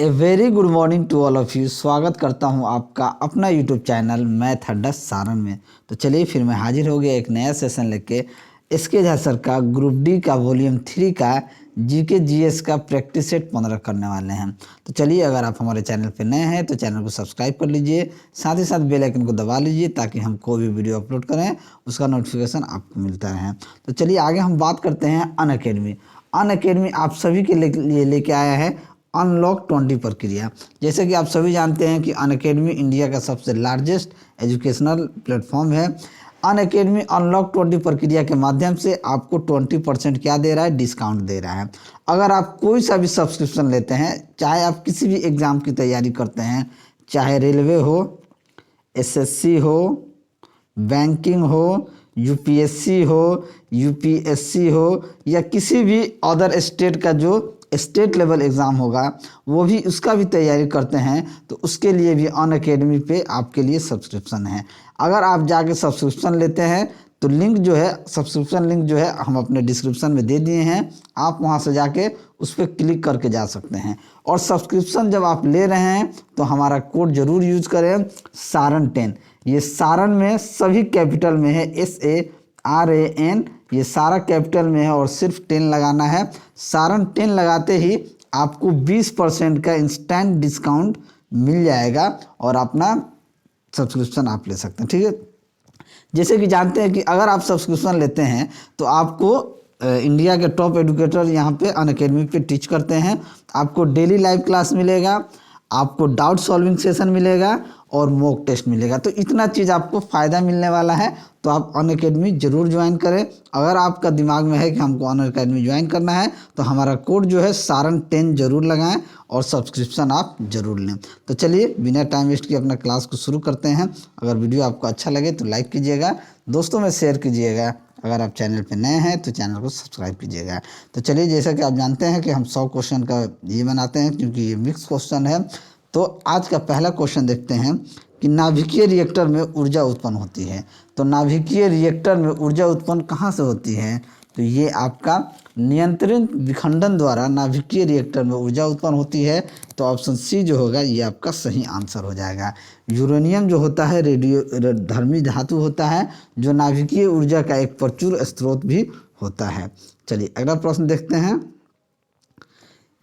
A very good morning to all of you. स्वागत करता हूं आपका अपना यूट्यूब चैनल मैथ अड्डा सारण में। तो चलिए फिर मैं हाजिर हो गया एक नया सेशन लेके। इसके झा सर का ग्रुप डी का वॉल्यूम 3 का जीके जीएस का प्रैक्टिस सेट 15 करने वाले हैं। तो चलिए, अगर आप हमारे चैनल पर नए हैं तो चैनल को सब्सक्राइब कर लीजिए, साथ ही साथ बेल आइकन को दबा लीजिए ताकि हम कोई भी वीडियो अपलोड करें उसका नोटिफिकेशन आपको मिलता रहे। तो चलिए आगे हम बात करते हैं अनअकैडमी। अनअकैडमी आप सभी के लिए लेके आया है अनलॉक 20 प्रक्रिया। जैसे कि आप सभी जानते हैं कि अनअकैडमी इंडिया का सबसे लार्जेस्ट एजुकेशनल प्लेटफॉर्म है। अनअकैडमी अनलॉक 20 प्रक्रिया के माध्यम से आपको 20% क्या दे रहा है, डिस्काउंट दे रहा है। अगर आप कोई सा भी सब्सक्रिप्शन लेते हैं, चाहे आप किसी भी एग्ज़ाम की तैयारी करते हैं, चाहे रेलवे हो, एसएससी हो, बैंकिंग हो, यूपीएससी हो, यूपीएससी हो, या किसी भी अदर स्टेट का जो स्टेट लेवल एग्ज़ाम होगा वो भी उसका भी तैयारी करते हैं, तो उसके लिए भी अनअकैडमी पे आपके लिए सब्सक्रिप्शन है। अगर आप जाके सब्सक्रिप्शन लेते हैं तो लिंक जो है, सब्सक्रिप्शन लिंक जो है हम अपने डिस्क्रिप्शन में दे दिए हैं। आप वहां से जाके उस पर क्लिक करके जा सकते हैं। और सब्सक्रिप्शन जब आप ले रहे हैं तो हमारा कोड ज़रूर यूज करें, सारण 10। ये सारण में सभी कैपिटल में है, SARAN, ये सारा कैपिटल में है और सिर्फ 10 लगाना है। सारण 10 लगाते ही आपको 20% का इंस्टेंट डिस्काउंट मिल जाएगा और अपना सब्सक्रिप्शन आप ले सकते हैं। ठीक है, जैसे कि जानते हैं कि अगर आप सब्सक्रिप्शन लेते हैं तो आपको इंडिया के टॉप एडुकेटर यहाँ पे अनअकैडमी पे टीच करते हैं। आपको डेली लाइव क्लास मिलेगा, आपको डाउट सॉल्विंग सेशन मिलेगा और मॉक टेस्ट मिलेगा। तो इतना चीज़ आपको फ़ायदा मिलने वाला है, तो आप अनअकैडमी ज़रूर ज्वाइन करें। अगर आपका दिमाग में है कि हमको अनअकैडमी ज्वाइन करना है तो हमारा कोड जो है सारण 10 ज़रूर लगाएं और सब्सक्रिप्शन आप ज़रूर लें। तो चलिए बिना टाइम वेस्ट किए अपना क्लास को शुरू करते हैं। अगर वीडियो आपको अच्छा लगे तो लाइक कीजिएगा, दोस्तों में शेयर कीजिएगा। अगर आप चैनल पे नए हैं तो चैनल को सब्सक्राइब कीजिएगा। तो चलिए, जैसा कि आप जानते हैं कि हम 100 क्वेश्चन का ये बनाते हैं क्योंकि ये मिक्स क्वेश्चन है। तो आज का पहला क्वेश्चन देखते हैं कि नाभिकीय रिएक्टर में ऊर्जा उत्पन्न होती है। तो नाभिकीय रिएक्टर में ऊर्जा उत्पन्न कहाँ से होती है? तो ये आपका नियंत्रित विखंडन द्वारा नाभिकीय रिएक्टर में ऊर्जा उत्पन्न होती है। तो ऑप्शन सी जो होगा ये आपका सही आंसर हो जाएगा। यूरेनियम जो होता है रेडियो धर्मी धातु होता है जो नाभिकीय ऊर्जा का एक प्रचुर स्रोत भी होता है। चलिए अगला प्रश्न देखते हैं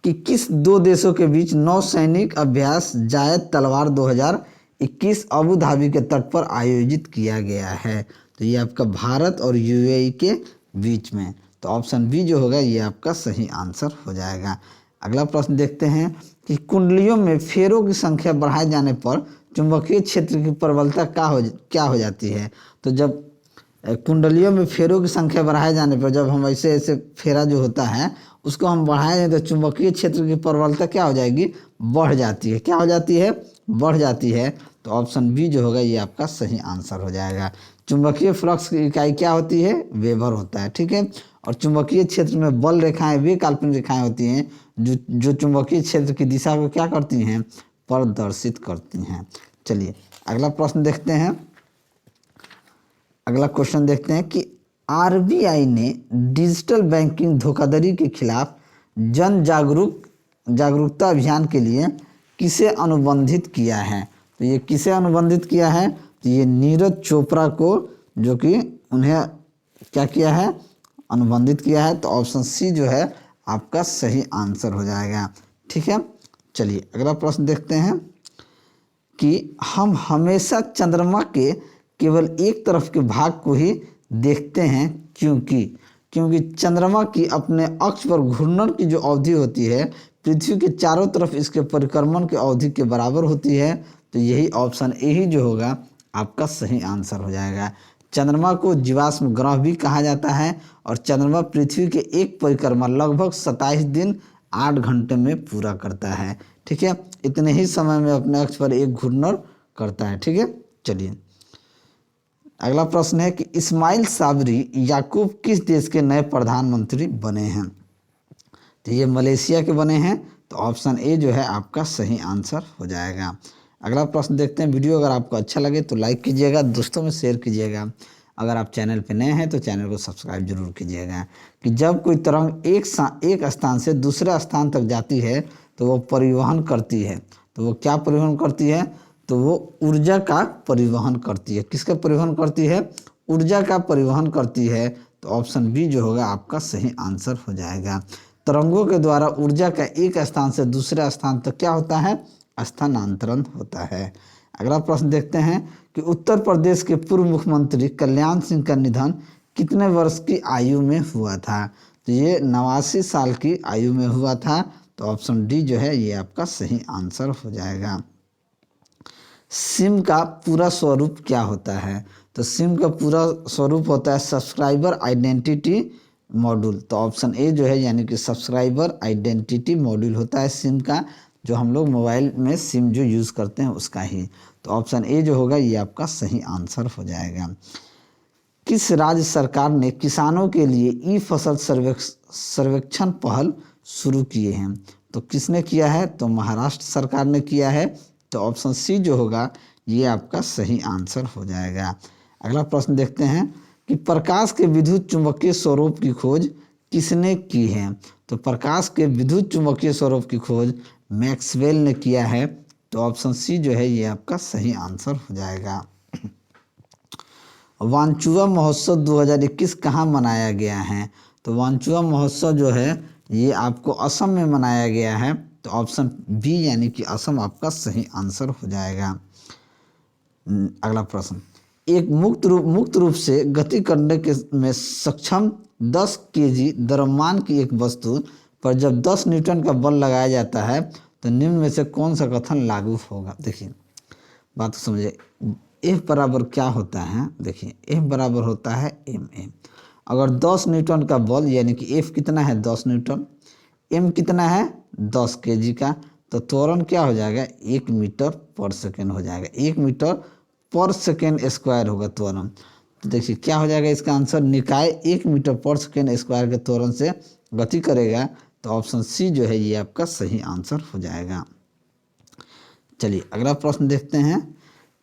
कि किस दो देशों के बीच नौसैनिक अभ्यास जायद तलवार 2021 अबू धाबी के तट पर आयोजित किया गया है? तो ये आपका भारत और यूएई के बीच में। तो ऑप्शन बी जो होगा ये आपका सही आंसर हो जाएगा। अगला प्रश्न देखते हैं कि कुंडलियों में फेरों की संख्या बढ़ाए जाने पर चुंबकीय क्षेत्र की प्रबलता क्या हो जाती है? तो जब कुंडलियों में फेरों की संख्या बढ़ाए जाने पर, जब हम ऐसे ऐसे फेरा जो होता है उसको हम बढ़ाएं तो चुंबकीय क्षेत्र की प्रबलता क्या हो जाएगी? बढ़ जाती है। क्या हो जाती है? बढ़ जाती है। तो ऑप्शन बी जो होगा ये आपका सही आंसर हो जाएगा। चुंबकीय फ्लक्स की इकाई क्या होती है? वेबर होता है। ठीक है, और चुंबकीय क्षेत्र में बल रेखाएं वे काल्पनिक रेखाएं होती हैं जो चुंबकीय क्षेत्र की दिशा को क्या करती हैं? प्रदर्शित करती हैं। चलिए अगला प्रश्न देखते हैं। अगला क्वेश्चन देखते हैं कि आरबीआई ने डिजिटल बैंकिंग धोखाधड़ी के खिलाफ जागरूकता अभियान के लिए किसे अनुबंधित किया है? तो ये किसे अनुबंधित किया है? तो ये नीरज चोपड़ा को, जो कि उन्हें क्या किया है? अनुबंधित किया है। तो ऑप्शन सी जो है आपका सही आंसर हो जाएगा। ठीक है, चलिए अगला प्रश्न देखते हैं कि हम हमेशा चंद्रमा के केवल एक तरफ के भाग को ही देखते हैं, क्योंकि चंद्रमा की अपने अक्ष पर घूर्णन की जो अवधि होती है पृथ्वी के चारों तरफ इसके परिक्रमण की अवधि के बराबर होती है। तो यही ऑप्शन ए ही जो होगा आपका सही आंसर हो जाएगा। चंद्रमा को जीवाश्म ग्रह भी कहा जाता है और चंद्रमा पृथ्वी के एक परिक्रमा लगभग 27 दिन 8 घंटे में पूरा करता है। ठीक है, इतने ही समय में अपने अक्ष पर एक घूर्णन करता है। ठीक है, चलिए अगला प्रश्न है कि इस्माइल साबरी याकूब किस देश के नए प्रधानमंत्री बने हैं? तो ये मलेशिया के बने हैं। तो ऑप्शन ए जो है आपका सही आंसर हो जाएगा। अगला प्रश्न देखते हैं। वीडियो अगर आपको अच्छा लगे तो लाइक कीजिएगा, दोस्तों में शेयर कीजिएगा। अगर आप चैनल पे नए हैं तो चैनल को सब्सक्राइब जरूर कीजिएगा। कि जब कोई तरंग एक स्थान से दूसरे स्थान तक जाती है तो वो परिवहन करती है। तो वो क्या परिवहन करती है? तो वो ऊर्जा का परिवहन करती है। किसका परिवहन करती है? ऊर्जा का परिवहन करती है। तो ऑप्शन बी जो होगा आपका सही आंसर हो जाएगा। तरंगों के द्वारा ऊर्जा का एक स्थान से दूसरे स्थान तक क्या होता है? स्थानांतरण होता है। अगला प्रश्न देखते हैं कि उत्तर प्रदेश के पूर्व मुख्यमंत्री कल्याण सिंह का निधन कितने वर्ष की आयु में हुआ था? तो ये 89 साल की आयु में हुआ था। तो ऑप्शन डी जो है ये आपका सही आंसर हो जाएगा। सिम का पूरा स्वरूप क्या होता है? तो सिम का पूरा स्वरूप होता है सब्सक्राइबर आइडेंटिटी मॉड्यूल। तो ऑप्शन ए जो है यानी कि सब्सक्राइबर आइडेंटिटी मॉड्यूल होता है सिम का, जो हम लोग मोबाइल में सिम जो यूज़ करते हैं उसका ही। तो ऑप्शन ए जो होगा ये आपका सही आंसर हो जाएगा। किस राज्य सरकार ने किसानों के लिए ई फसल सर्वेक्षण पहल शुरू किए हैं? तो किसने किया है? तो महाराष्ट्र सरकार ने किया है। तो ऑप्शन सी जो होगा ये आपका सही आंसर हो जाएगा। अगला प्रश्न देखते हैं कि प्रकाश के विद्युत चुंबकीय स्वरूप की खोज किसने की है? तो प्रकाश के विद्युत चुंबकीय स्वरूप की खोज मैक्सवेल ने किया है। तो ऑप्शन सी जो है ये आपका सही आंसर हो जाएगा। वांचुआ महोत्सव 2021 कहाँ मनाया गया है? तो वांचुआ महोत्सव जो है ये आपको असम में मनाया गया है। तो ऑप्शन बी यानी कि असम आपका सही आंसर हो जाएगा। अगला प्रश्न, एक मुक्त रूप से गति करने के में सक्षम 10 केजी द्रव्यमान की एक वस्तु पर जब 10 न्यूटन का बल लगाया जाता है तो निम्न में से कौन सा कथन लागू होगा? देखिए बात को समझिए। F बराबर क्या होता है? देखिए F बराबर होता है ma। अगर 10 न्यूटन का बल यानी कि F कितना है? 10 न्यूटन, m कितना है? 10 केजी का, तो त्वरण क्या हो जाएगा? 1 मीटर पर सेकेंड हो जाएगा। 1 मीटर पर सेकेंड स्क्वायर होगा त्वरण। तो देखिए क्या हो जाएगा इसका आंसर? निकाय 1 मीटर पर सेकेंड स्क्वायर के त्वरण से गति करेगा। तो ऑप्शन सी जो है ये आपका सही आंसर हो जाएगा। चलिए अगला प्रश्न देखते हैं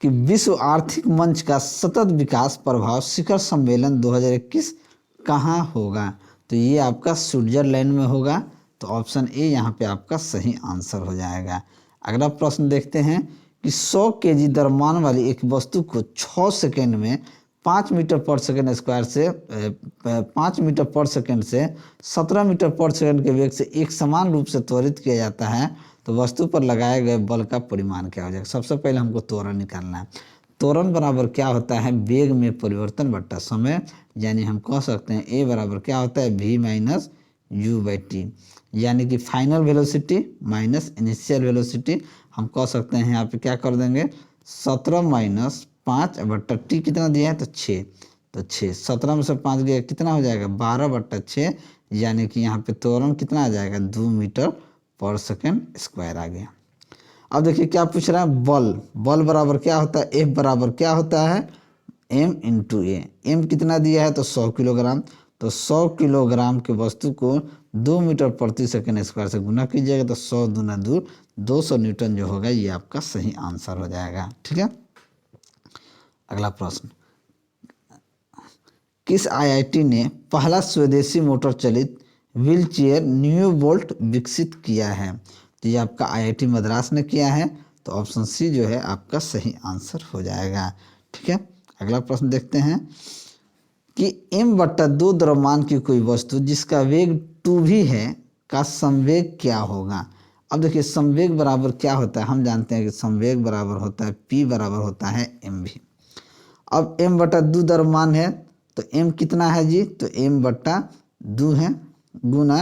कि विश्व आर्थिक मंच का सतत विकास प्रभाव शिखर सम्मेलन 2021 कहाँ होगा? तो ये आपका स्विट्जरलैंड में होगा। तो ऑप्शन ए यहाँ पे आपका सही आंसर हो जाएगा। अगला प्रश्न देखते हैं कि 100 केजी द्रव्यमान वाली एक वस्तु को 6 सेकेंड में 5 मीटर पर सेकेंड स्क्वायर से 5 मीटर पर सेकेंड से 17 मीटर पर सेकेंड के वेग से एक समान रूप से त्वरित किया जाता है तो वस्तु पर लगाए गए बल का परिमाण क्या हो जाएगा? सबसे पहले हमको त्वरण निकालना है। त्वरण बराबर क्या होता है? वेग में परिवर्तन बट्टा समय, यानी हम कह सकते हैं ए बराबर क्या होता है? v minus you by T, यानी कि final velocity minus initial velocity. हम कह सकते हैं यहाँ पे क्या कर देंगे? 17 माइनस 5 बट्टा टी कितना दिया है? तो 6। तो 6 17 में से 5 गया कितना हो जाएगा? 12 बट्टा 6, यानी कि यहाँ पे त्वरण कितना आ जाएगा? 2 मीटर पर सेकेंड स्क्वायर आ गया। अब देखिए क्या पूछ रहा है? बल। बल बराबर क्या होता है? F बराबर क्या होता है? m इंटू ए। एम कितना दिया है? तो 100 किलोग्राम। तो 100 किलोग्राम के वस्तु को 2 मीटर प्रति सेकेंड स्क्वायर से गुना कीजिएगा तो 100 दूना दूर 200 न्यूटन जो होगा ये आपका सही आंसर हो जाएगा। ठीक है। अगला प्रश्न, किस IIT ने पहला स्वदेशी मोटर चलित व्हील चेयर न्यू बोल्ट विकसित किया है? तो ये आपका IIT मद्रास ने किया है। तो ऑप्शन सी जो है आपका सही आंसर हो जाएगा। ठीक है। अगला प्रश्न देखते हैं कि m/2 द्रव्यमान की कोई वस्तु जिसका वेग 2v है का संवेग क्या होगा? अब देखिए संवेग बराबर क्या होता है? हम जानते हैं कि संवेग बराबर होता है p बराबर होता है mv। अब m/2 द्रव्यमान है तो m कितना है जी? तो m/2 है गुना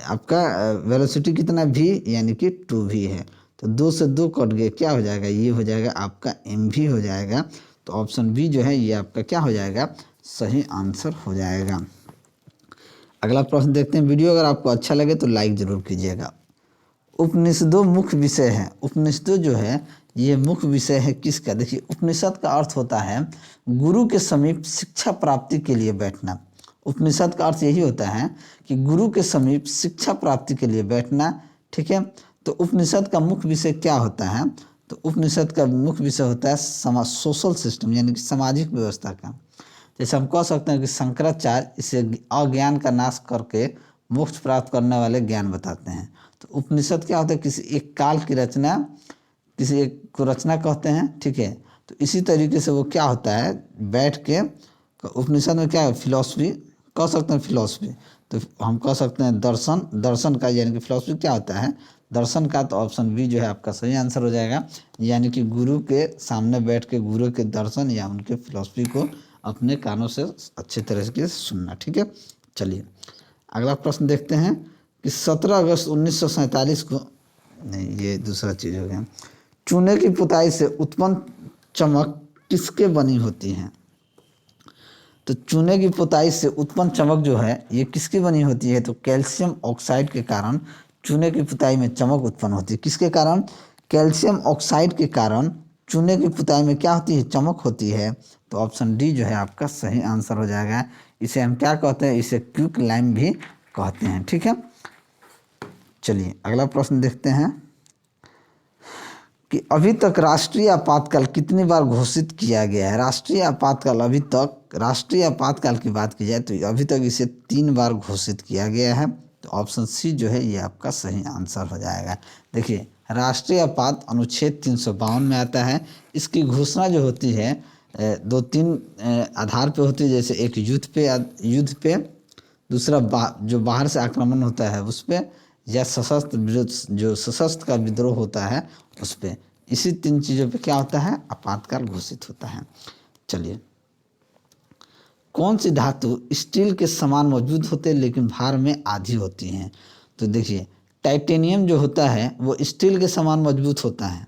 आपका वेलोसिटी कितना v यानी कि 2v है। तो 2 से 2 कट गए, क्या हो जाएगा? ये हो जाएगा आपका mv हो जाएगा। तो ऑप्शन बी जो है ये आपका क्या हो जाएगा? सही आंसर हो जाएगा। अगला प्रश्न देखते हैं। वीडियो अगर आपको अच्छा लगे तो लाइक ज़रूर कीजिएगा। उपनिषदों मुख्य विषय है। उपनिषदों जो है ये मुख्य विषय है किसका? देखिए उपनिषद का अर्थ होता है गुरु के समीप शिक्षा प्राप्ति के लिए बैठना। उपनिषद का अर्थ यही होता है कि गुरु के समीप शिक्षा प्राप्ति के लिए बैठना। ठीक है। तो उपनिषद का मुख्य विषय क्या होता है? तो उपनिषद का मुख्य विषय होता है सोशल सिस्टम, यानी कि सामाजिक व्यवस्था का। जैसे हम कह सकते हैं कि शंकराचार्य इसे अज्ञान का नाश करके मोक्ष प्राप्त करने वाले ज्ञान बताते हैं। तो उपनिषद क्या होता है, किसी एक काल की रचना, किसी एक को रचना कहते हैं, ठीक है। तो इसी तरीके से वो क्या होता है, बैठ के उपनिषद में क्या है, फिलॉसफी कह सकते हैं, फिलॉसफी तो हम कह सकते हैं दर्शन, दर्शन का यानी कि फिलॉसफी क्या होता है, दर्शन का। तो ऑप्शन बी जो है आपका सही आंसर हो जाएगा, यानी कि गुरु के सामने बैठ के गुरु के दर्शन या उनके फिलॉसफी को अपने कानों से अच्छे तरह से सुनना, ठीक है। चलिए अगला प्रश्न देखते हैं कि 17 अगस्त 1947 को, नहीं ये दूसरा चीज़ हो गया, चूने की पुताई से उत्पन्न चमक किसके बनी होती है। तो चूने की पुताई से उत्पन्न चमक जो है ये किसकी बनी होती है, तो कैल्शियम ऑक्साइड के कारण चूने की पुताई में चमक उत्पन्न होती है। किसके कारण, कैल्शियम ऑक्साइड के कारण चूने की पुताई में क्या होती है, चमक होती है। तो ऑप्शन डी जो है आपका सही आंसर हो जाएगा। इसे हम क्या कहते हैं, इसे क्विक लाइम भी कहते हैं, ठीक है। चलिए अगला प्रश्न देखते हैं कि अभी तक राष्ट्रीय आपातकाल कितनी बार घोषित किया गया है। राष्ट्रीय आपातकाल, अभी तक राष्ट्रीय आपातकाल की बात की जाए तो अभी तक इसे 3 बार घोषित किया गया है। तो ऑप्शन सी जो है ये आपका सही आंसर हो जाएगा। देखिए राष्ट्रीय आपात अनुच्छेद 352 में आता है। इसकी घोषणा जो होती है 2-3 आधार पे होती है, जैसे एक युद्ध पे, दूसरा जो बाहर से आक्रमण होता है उस पर, या सशस्त्र विरोध, जो सशस्त्र का विद्रोह होता है उस पर। इसी 3 चीज़ों पे क्या होता है, आपातकाल घोषित होता है। चलिए कौन सी धातु स्टील के समान मजबूत होते हैं लेकिन भार में आधी होती हैं। तो देखिए टाइटेनियम जो होता है वो स्टील के समान मजबूत होता है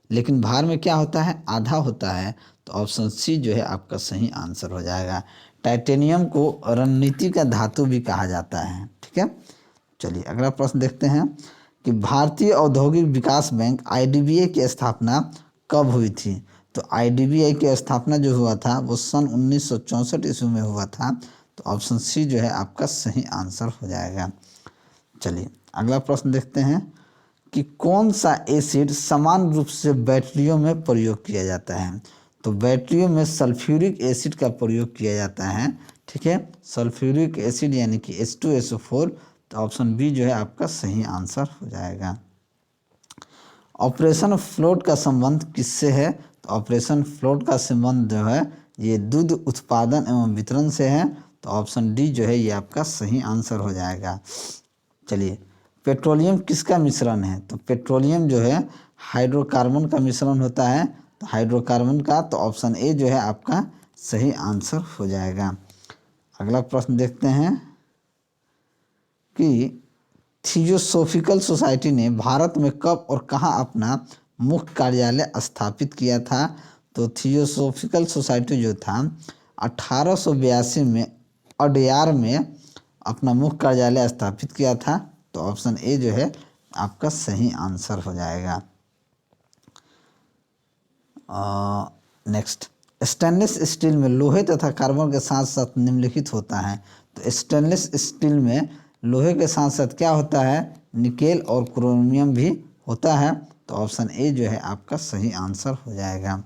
लेकिन भार में क्या होता है, आधा होता है। तो ऑप्शन सी जो है आपका सही आंसर हो जाएगा। टाइटेनियम को रणनीति का धातु भी कहा जाता है, ठीक है। चलिए अगला प्रश्न देखते हैं कि भारतीय औद्योगिक विकास बैंक आईडीबीआई की स्थापना कब हुई थी। तो आईडीबीआई की स्थापना जो हुआ था वो सन 1964 ईस्वी में हुआ था। तो ऑप्शन सी जो है आपका सही आंसर हो जाएगा। चलिए अगला प्रश्न देखते हैं कि कौन सा एसिड समान रूप से बैटरियों में प्रयोग किया जाता है। तो बैटरियों में सल्फ्यूरिक एसिड का प्रयोग किया जाता है, ठीक है। सल्फ्यूरिक एसिड यानी कि H2SO4। तो ऑप्शन बी जो है आपका सही आंसर हो जाएगा। ऑपरेशन फ्लोट का संबंध किससे है। तो ऑपरेशन फ्लोट का संबंध जो है ये दूध उत्पादन एवं वितरण से है। तो ऑप्शन डी जो है ये आपका सही आंसर हो जाएगा। चलिए पेट्रोलियम किसका मिश्रण है। तो पेट्रोलियम जो है हाइड्रोकार्बन का मिश्रण होता है, तो हाइड्रोकार्बन का। तो ऑप्शन ए जो है आपका सही आंसर हो जाएगा। अगला प्रश्न देखते हैं कि थियोसॉफिकल सोसाइटी ने भारत में कब और कहाँ अपना मुख्य कार्यालय स्थापित किया था। तो थियोसॉफिकल सोसाइटी जो था 1882 में अडयार में अपना मुख्य कार्यालय स्थापित किया था। तो ऑप्शन ए जो है आपका सही आंसर हो जाएगा। नेक्स्ट, स्टेनलेस स्टील में लोहे तथा कार्बन के साथ साथ निम्नलिखित होता है। तो स्टेनलेस स्टील में लोहे के साथ साथ क्या होता है, निकेल और क्रोमियम भी होता है। तो ऑप्शन ए जो है आपका सही आंसर हो जाएगा।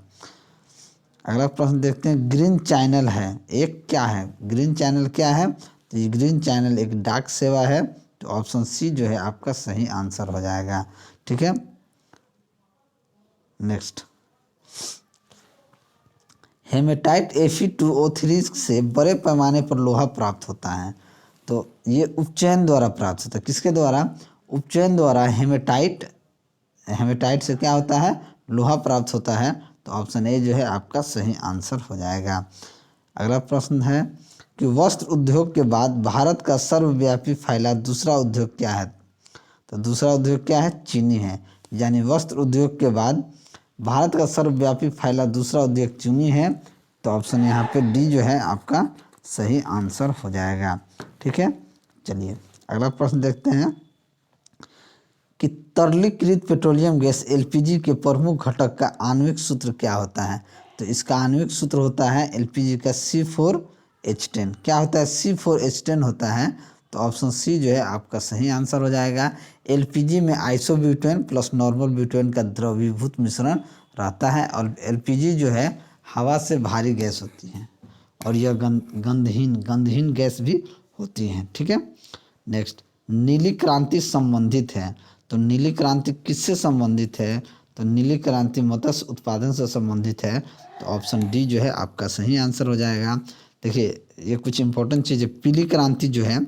अगला प्रश्न देखते हैं, ग्रीन चैनल है एक क्या है, ग्रीन चैनल क्या है। तो ये ग्रीन चैनल एक डाक सेवा है। तो ऑप्शन सी जो है आपका सही आंसर हो जाएगा, ठीक है। नेक्स्ट, हेमेटाइट Fe2O3 से बड़े पैमाने पर लोहा प्राप्त होता है। तो ये उपचयन द्वारा प्राप्त होता है। किसके द्वारा, उपचयन द्वारा। हेमेटाइट, हेमेटाइट से क्या होता है, लोहा प्राप्त होता है। तो ऑप्शन ए जो है आपका सही आंसर हो जाएगा। अगला प्रश्न है कि वस्त्र उद्योग के बाद भारत का सर्वव्यापी फैला दूसरा उद्योग क्या है। तो दूसरा उद्योग क्या है, चीनी है। यानी वस्त्र उद्योग के बाद भारत का सर्वव्यापी फैला दूसरा उद्योग चीनी है। तो ऑप्शन यहाँ पे डी जो है आपका सही आंसर हो जाएगा, ठीक है। चलिए अगला प्रश्न देखते हैं कि तरलीकृत पेट्रोलियम गैस एलपीजी के प्रमुख घटक का आणविक सूत्र क्या होता है। तो इसका आणविक सूत्र होता है एलपीजी का C4H10। क्या होता है, C4H10 होता है। तो ऑप्शन सी जो है आपका सही आंसर हो जाएगा। एलपीजी में आइसोब्यूटेन प्लस नॉर्मल ब्यूटेन का द्रवीभूत मिश्रण रहता है और एलपीजी जो है हवा से भारी गैस होती है और यह गंधहीन गैस भी होती हैं, ठीक है। नेक्स्ट, नीली क्रांति संबंधित है। तो नीली क्रांति किससे संबंधित है? तो नीली क्रांति मत्स्य उत्पादन से संबंधित है। तो ऑप्शन डी जो है आपका सही आंसर हो जाएगा। देखिए ये कुछ इंपॉर्टेंट चीज़ है। पीली क्रांति जो है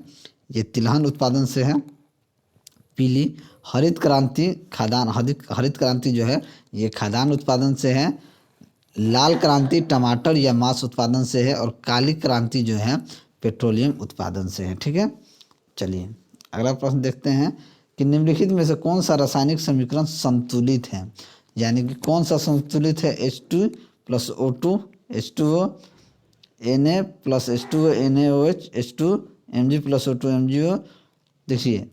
ये तिलहन उत्पादन से है। पीली हरित क्रांति खाद्यान्न, हरित क्रांति जो है ये खाद्यान्न उत्पादन से है। लाल क्रांति टमाटर या मांस उत्पादन से है। और काली क्रांति जो है पेट्रोलियम उत्पादन से है। ठीक है, चलिए अगला प्रश्न देखते हैं कि निम्नलिखित में से कौन सा रासायनिक समीकरण संतुलित है? यानी कि कौन सा संतुलित है? H2 plus O2 H2O, Na plus H2O NaOH, H2 Mg plus O2 MgO। देखिए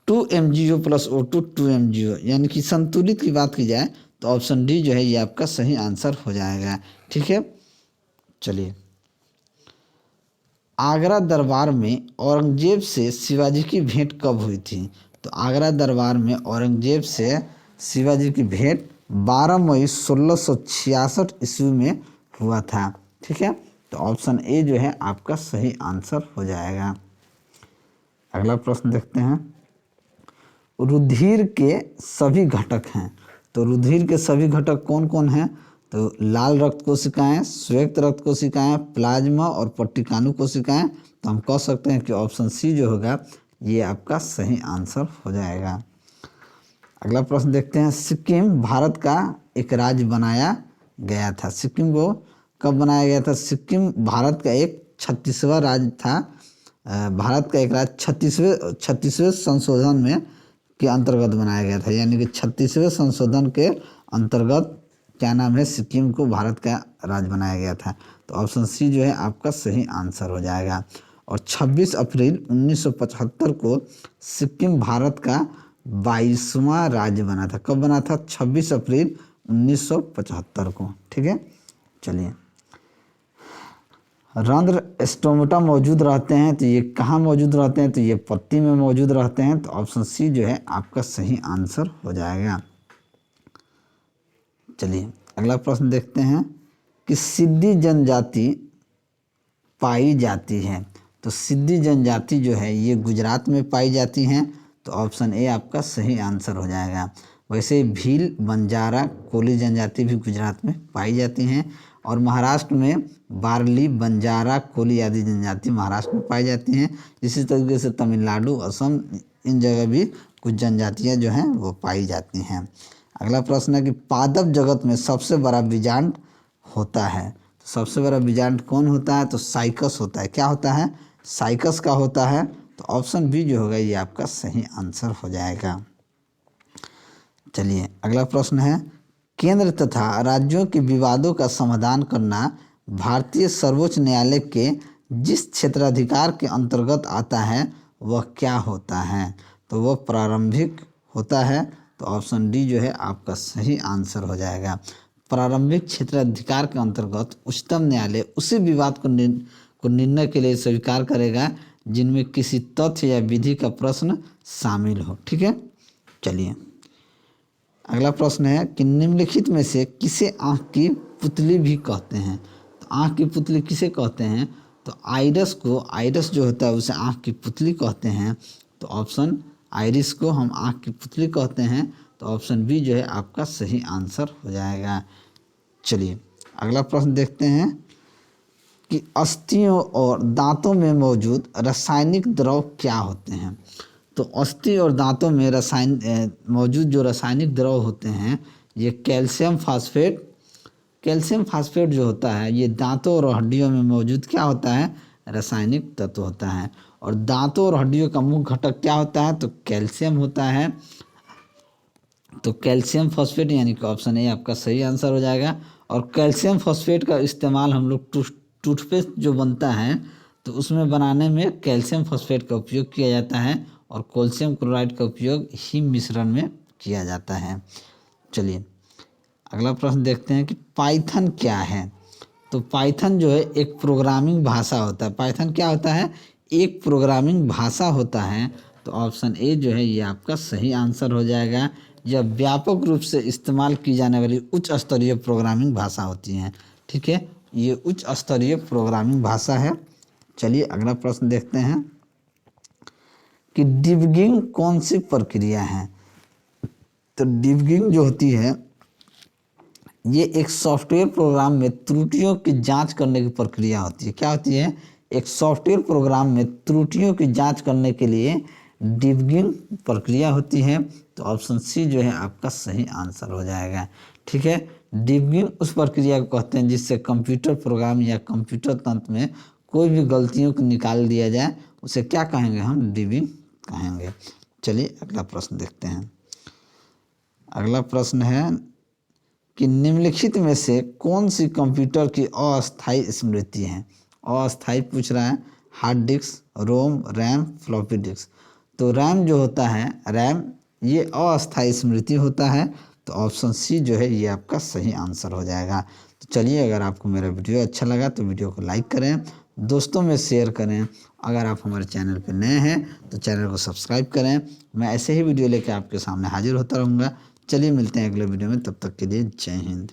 2 MgO प्लस O2 2 MgO, यानी कि संतुलित की बात की जाए तो ऑप्शन डी जो है ये आपका सही आंसर हो जाएगा। ठीक है, चलिए आगरा दरबार में औरंगजेब से शिवाजी की भेंट कब हुई थी? तो आगरा दरबार में औरंगजेब से शिवाजी की भेंट 12 मई 1666 ईस्वी में हुआ था। ठीक है, तो ऑप्शन ए जो है आपका सही आंसर हो जाएगा। अगला प्रश्न देखते हैं। रुधिर के सभी घटक हैं। तो रुधिर के सभी घटक कौन कौन हैं? तो लाल रक्त कोशिकाएं, श्वेत रक्त कोशिकाएं, प्लाज्मा और पट्टिकानु कोशिकाएं। तो हम कह सकते हैं कि ऑप्शन सी जो होगा ये आपका सही आंसर हो जाएगा। अगला प्रश्न देखते हैं। सिक्किम भारत का एक राज्य बनाया गया था। सिक्किम को कब बनाया गया था? सिक्किम भारत का एक 36वां राज्य था। भारत का एक राज्य 36वें संशोधन में के अंतर्गत बनाया गया था। यानी कि 36वें संशोधन के अंतर्गत क्या नाम है, सिक्किम को भारत का राज्य बनाया गया था। तो ऑप्शन सी जो है आपका सही आंसर हो जाएगा। और 26 अप्रैल 1975 को सिक्किम भारत का 22वां राज्य बना था। कब बना था? 26 अप्रैल 1975 को। ठीक है, चलिए रंध्र स्टोमेटा मौजूद रहते हैं तो ये कहाँ मौजूद रहते हैं? तो ये पत्ती में मौजूद रहते हैं। तो ऑप्शन सी जो है आपका सही आंसर हो जाएगा। चलिए अगला प्रश्न देखते हैं कि सिद्धि जनजाति पाई जाती है। तो सिद्धि जनजाति जो है ये गुजरात में पाई जाती हैं। तो ऑप्शन ए आपका सही आंसर हो जाएगा। वैसे भील, बंजारा, कोली जनजाति भी गुजरात में पाई जाती हैं। और महाराष्ट्र में बारली, बंजारा, कोली आदि जनजाति महाराष्ट्र में पाई जाती हैं। इसी तरीके से तमिलनाडु, असम, इन जगह भी कुछ जनजातियां जो हैं वो पाई जाती हैं। अगला प्रश्न है कि पादप जगत में सबसे बड़ा बीजांड होता है। तो सबसे बड़ा बीजांड कौन होता है? तो साइकस होता है। क्या होता है? साइकस का होता है। तो ऑप्शन बी जो होगा ये आपका सही आंसर हो जाएगा। चलिए अगला प्रश्न है। केंद्र तथा राज्यों के विवादों का समाधान करना भारतीय सर्वोच्च न्यायालय के जिस क्षेत्राधिकार के अंतर्गत आता है वह क्या होता है? तो वह प्रारंभिक होता है। तो ऑप्शन डी जो है आपका सही आंसर हो जाएगा। प्रारंभिक क्षेत्राधिकार के अंतर्गत उच्चतम न्यायालय उसी विवाद को निर्णय के लिए स्वीकार करेगा जिनमें किसी तथ्य या विधि का प्रश्न शामिल हो। ठीक है, चलिए अगला प्रश्न है कि निम्नलिखित में से किसे आँख की पुतली भी कहते हैं? तो आँख की पुतली किसे कहते हैं? तो आइरस को, आइरस जो होता है उसे आँख की पुतली कहते हैं। तो ऑप्शन आइरिस को हम आँख की पुतली कहते हैं। तो ऑप्शन बी जो है आपका सही आंसर हो जाएगा। चलिए अगला प्रश्न देखते हैं कि अस्थियों और दांतों में मौजूद रासायनिक द्रव क्या होते हैं? तो अस्थि और दांतों में मौजूद जो रासायनिक द्रव होते हैं ये कैल्शियम फास्फेट जो होता है ये दांतों और हड्डियों में मौजूद क्या होता है? रासायनिक तत्व होता है। और दांतों और हड्डियों का मुख्य घटक क्या होता है? तो कैल्शियम होता है। तो कैल्शियम फॉस्फेट यानी कि ऑप्शन ए आपका सही आंसर हो जाएगा। और कैल्शियम फॉस्फेट का इस्तेमाल हम लोग टूथपेस्ट जो बनता है तो उसमें बनाने में कैल्शियम फॉस्फेट का उपयोग किया जाता है। और कैल्शियम क्लोराइड का उपयोग हिम मिश्रण में किया जाता है। चलिए अगला प्रश्न देखते हैं कि पाइथन क्या है? तो पाइथन जो है एक प्रोग्रामिंग भाषा होता है। पाइथन क्या होता है? एक प्रोग्रामिंग भाषा होता है। तो ऑप्शन ए जो है ये आपका सही आंसर हो जाएगा। यह व्यापक रूप से इस्तेमाल की जाने वाली उच्च स्तरीय प्रोग्रामिंग भाषा होती है। ठीक है, ये उच्च स्तरीय प्रोग्रामिंग भाषा है। चलिए अगला प्रश्न देखते हैं कि डिबगिंग कौन सी प्रक्रिया है। तो डिबगिंग जो होती है ये एक सॉफ्टवेयर प्रोग्राम में त्रुटियों की जांच करने की प्रक्रिया होती है। क्या होती है? एक सॉफ्टवेयर प्रोग्राम में त्रुटियों की जांच करने के लिए डिबगिंग प्रक्रिया होती है। तो ऑप्शन सी जो है आपका सही आंसर हो जाएगा। ठीक है, डिबगिंग उस प्रक्रिया को कहते हैं जिससे कंप्यूटर प्रोग्राम या कंप्यूटर तंत्र में कोई भी गलतियों को निकाल दिया जाए, उसे क्या कहेंगे? हम डिबगिंग कहेंगे। चलिए अगला प्रश्न देखते हैं। अगला प्रश्न है कि निम्नलिखित में से कौन सी कंप्यूटर की अस्थायी स्मृति है? अस्थायी पूछ रहा है। हार्ड डिस्क, रोम, रैम, फ्लॉपी डिस्क। तो रैम जो होता है, रैम ये अस्थायी स्मृति होता है। तो ऑप्शन सी जो है ये आपका सही आंसर हो जाएगा। तो चलिए, अगर आपको मेरा वीडियो अच्छा लगा तो वीडियो को लाइक करें, दोस्तों में शेयर करें। अगर आप हमारे चैनल पर नए हैं तो चैनल को सब्सक्राइब करें। मैं ऐसे ही वीडियो लेकर आपके सामने हाजिर होता रहूँगा। चलिए मिलते हैं अगले वीडियो में, तब तक के लिए जय हिंद।